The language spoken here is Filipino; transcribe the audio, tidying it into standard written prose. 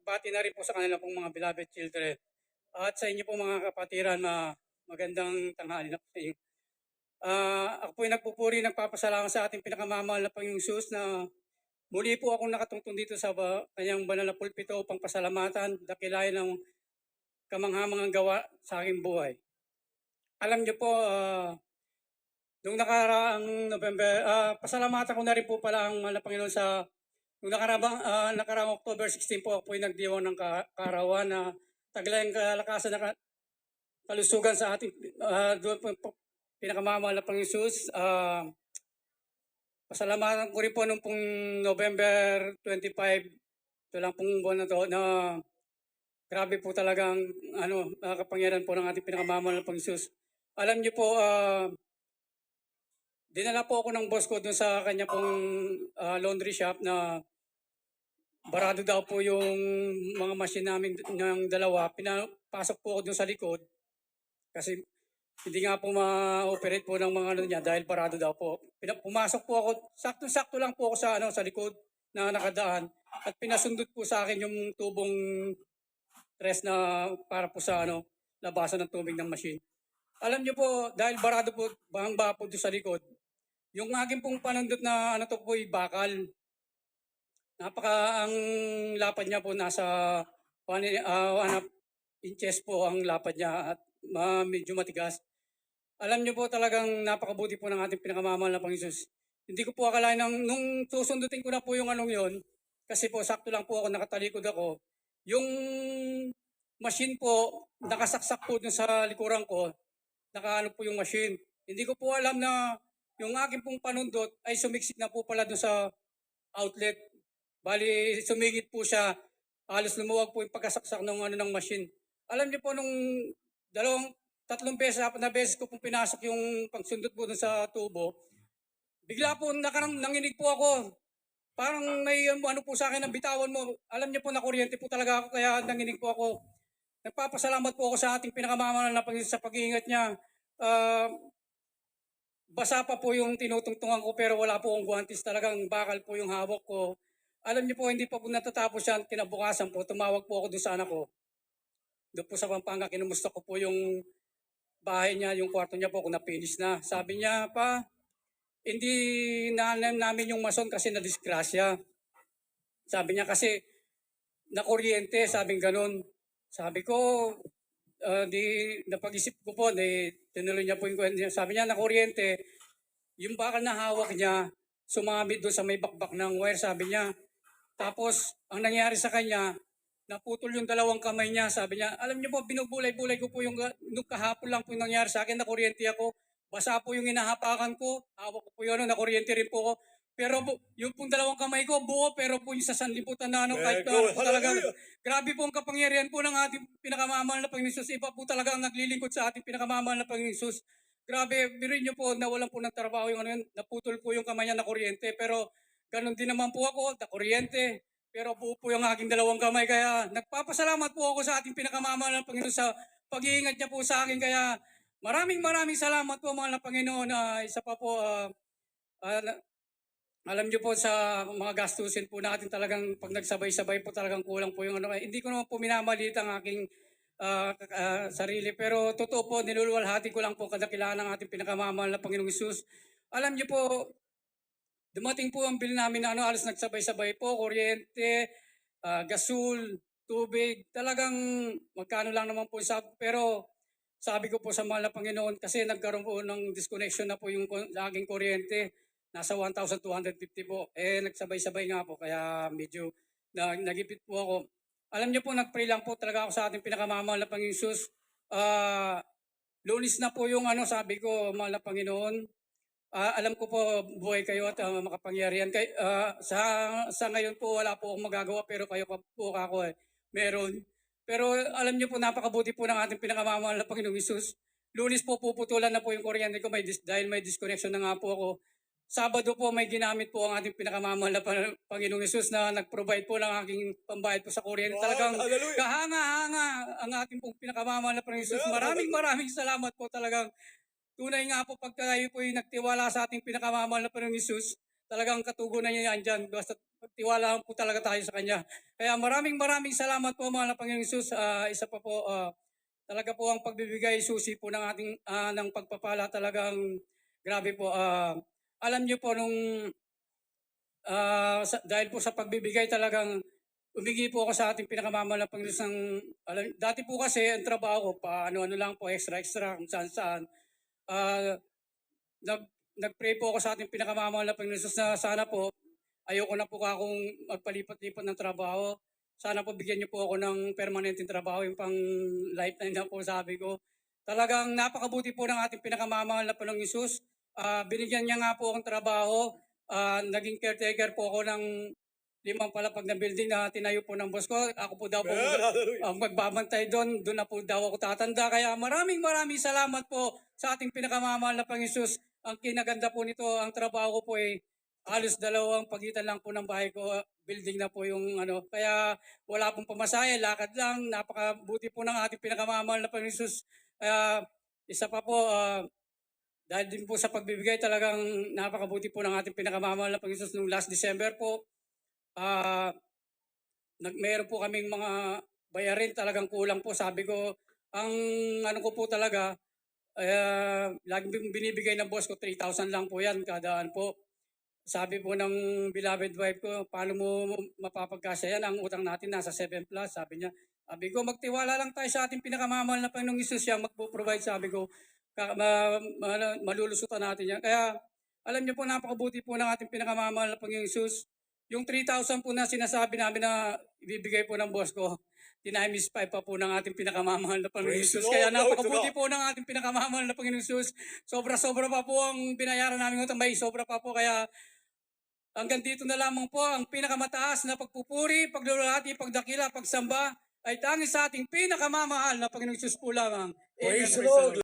pagbati na rin po sa kanila pong mga beloved children. At sa inyo pong mga kapatiran na magandang tanghali na po sa inyo. Ako po ay nagpupuri, nagpapasalamat sa ating pinakamamahal na Panginoong Sus na muli po akong nakatungtong dito sa kanyang banal na pulpito upang pasalamatan, dakilayan ng kamanghamangang gawa sa aking buhay. Alam niyo po, nung nakaraang November, pasalamatan ko na rin po pala ang mahal na Panginoon sa nung nakaraang October 16 po, ako po ay nagdiwang ng kaarawan na taglayang kalakasan na kalusugan sa ating doon po, pinakamamahal na Panginoon Jesus. Pasalamatan ko rin po nung pong November 25, ito lang pong buwan na to, na grabe po talagang kapangyarihan po ng ating pinakamamahal na Panginoon Jesus. Alam niyo po, dinala po ako ng boss ko doon sa kanya pong laundry shop na barado daw po yung mga machine namin ng dalawa. Pinapasok po ako doon sa likod kasi hindi nga po ma-operate po ng mga niya dahil barado daw po. Pumasok po ako, sakto-sakto lang po ako sa likod na nakadaan at pinasundot po sa akin yung tubong tres na para po sa labasan ng tubig ng machine. Alam niyo po, dahil barado po, bahang-baha po doon sa likod, yung aking pong panundot na to po ay bakal. Ang lapad niya po nasa 1.5 inches po ang lapad niya at medyo matigas. Alam niyo po talagang napakabuti po ng ating pinakamamahal na Panginoon. Hindi ko po akalain nung susundutin ko na po yung yon, kasi po sakto lang po ako, nakatalikod ako. Yung machine po, nakasaksak po dun sa likuran ko, nakaano po yung machine. Hindi ko po alam na yung aking pong panundot ay sumiksik na po pala dun sa outlet. Bali, sumigit po siya, halos lumuwag po yung pagkasaksak ng machine. Alam niyo po nung tatlong beses, apat na beses ko pong pinasok yung pagsundot po dun sa tubo, bigla po nanginig po ako. Parang may po sa akin ng bitawan mo. Alam niyo po na kuryente po talaga ako kaya nanginig po ako. Nagpapasalamat po ako sa ating pinakamamahal na Panginoon sa pag-iingat niya. Basa pa po yung tinutungtungan ko pero wala po akong guwantes, talagang bakal po yung hawak ko. Alam niyo po, hindi pa po natatapos yan. Kinabukasan po, tumawag po ako doon sa anak ko. Doon po sa Pampanga, kinumusta ko po yung bahay niya, yung kwarto niya po kung na-finish na. Sabi niya, pa, hindi namin yung mason kasi na-disgrasya. Sabi niya kasi, na-kuryente, sabing ganun. Sabi ko, napag-isip ko po, tinuloy niya po yung kwento niya. Sabi niya, na-kuryente, yung bakal na hawak niya, sumabit doon sa may bakbak ng wire, sabi niya. Tapos, ang nangyari sa kanya, naputol yung dalawang kamay niya. Sabi niya, alam niyo po, binubulay-bulay ko po nung kahapon lang po yung nangyari sa akin, nakuryente ako. Basa po yung hinahapakan ko, hawak ko po yun, nakuryente rin po ako. Pero yung pong dalawang kamay ko, buo, pero po yung sa sanlibutan na kahit po talagang, grabe po ang kapangyarihan po ng ating pinakamamahal na Panginoon Jesus. Iba po talaga ang naglilingkod sa ating pinakamamahal na Panginoon Jesus. Grabe, biruin niyo po, nawalan po ng trabaho yung naputol po yung kamay niya na kuryente, pero ganon din naman po ako, na kuryente. Pero buo po yung aking dalawang kamay. Kaya nagpapasalamat po ako sa ating pinakamamahal na Panginoon sa pag-iingat niya po sa akin. Kaya maraming salamat po mahal na Panginoon. Isa pa po, alam niyo po sa mga gastusin po natin talagang pag nagsabay-sabay po talagang kulang po yung Hindi ko naman po minamalit ang aking sarili. Pero totoo po, niluluwalhati ko lang po kadakilaan ng ating pinakamamahal na Panginoong Hesus. Alam niyo po, dumating po ang bill namin na alas nagsabay-sabay po, kuryente, gasol, tubig. Talagang magkano lang naman po pero sabi ko po sa mahal na Panginoon, kasi nagkaroon po ng disconnection na po yung aking kuryente. Nasa 1,250 po. Nagsabay-sabay nga po, kaya medyo nagipit po ako. Alam niyo po, nag-pray lang po talaga ako sa ating pinakamamahal na Panginoon Jesus. Lunis na po yung sabi ko, mahal na Panginoon, alam ko po buhay kayo at makapangyarihan. Sa ngayon po wala po akong magagawa pero kayo po ako meron. Pero alam niyo po napakabuti po ng ating pinakamamahal na Panginoong Hesus. Lunes po puputulan na po yung kuryente ko dahil may disconnection na nga po ako. Sabado po may ginamit po ang ating pinakamamahal na Panginoong Hesus na nag-provide po ng aking pambayad po sa kuryente. Talagang kahanga-hanga ang ating pong pinakamamahal na Panginoong Hesus. Maraming salamat po talagang. Tunay nga po pag tayo po yung nagtiwala sa ating pinakamamahal na Panginoong Hesus, talagang katugunan niya yan dyan. Basta tiwala po talaga tayo sa Kanya. Kaya maraming salamat po mga Panginoong Isus. Isa pa po, talaga po ang pagbibigay susi po ng ating ng pagpapala talagang grabe po. Alam niyo po nung dahil po sa pagbibigay talagang humingi po ako sa ating pinakamamahal na Panginoon ng dati po kasi ang trabaho ko pa ano lang po extra kung saan. Ah, nagpray po ako sa ating pinakamamahal na Panginoon na sana po ayoko na po akong magpalipat-lipat ng trabaho. Sana po bigyan niyo po ako ng permanenteng trabaho, yung pang lifetime na po sabi ko. Talagang napakabuti po ng ating pinakamamahal na Panginoong Hesus. Binigyan niya nga po akong trabaho. Naging caretaker po ako ng 5 palapag na building na tinayo po ng boss ko. Ako po daw po ang magbabantay doon. Doon na po daw ako tatanda. Kaya maraming salamat po sa ating pinakamamahal na Panginoong Hesus. Ang kinaganda po nito, ang trabaho ko po ay halos dalawang pagitan lang po ng bahay ko, building na po yung ano. Kaya wala pong pamasahe, lakad lang. Napakabuti po ng ating pinakamamahal na Panginoon Hesus. Isa pa po, dahil din po sa pagbibigay, talagang napakabuti po ng ating pinakamamahal na Panginoon Hesus. Nung last December po, meron po kaming mga bayarin talagang kulang po. Sabi ko, ang ano ko po talaga, laging binibigay ng boss ko, 3,000 lang po yan kadaan po. Sabi po ng beloved wife ko, paano mo mapapagkasya yan? Ang utang natin nasa 7+. Sabi niya, sabi ko, magtiwala lang tayo sa ating pinakamamahal na Panginoong Hesus, siya magpo-provide. Sabi ko, malulusutan natin yan. Kaya, alam niyo po, napakabuti po ng ating pinakamamahal na Panginoong Hesus. Yung 3,000 po na sinasabi namin na ibibigay po ng boss ko, tinimes 5 pa po ng ating pinakamamahal na Panginoong Hesus. Kaya napakabuti po ng ating pinakamamahal na Panginoong Hesus. Sobra-sobra pa po ang binayaran namin utang, may sobra pa po. Kaya hanggang dito na lamang po ang pinakamataas na pagpupuri, paglulati, pagdakila, pagsamba ay tanging sa ating pinakamamahal na Panginoong Hesus po lamang. Praise the Amen. Lord.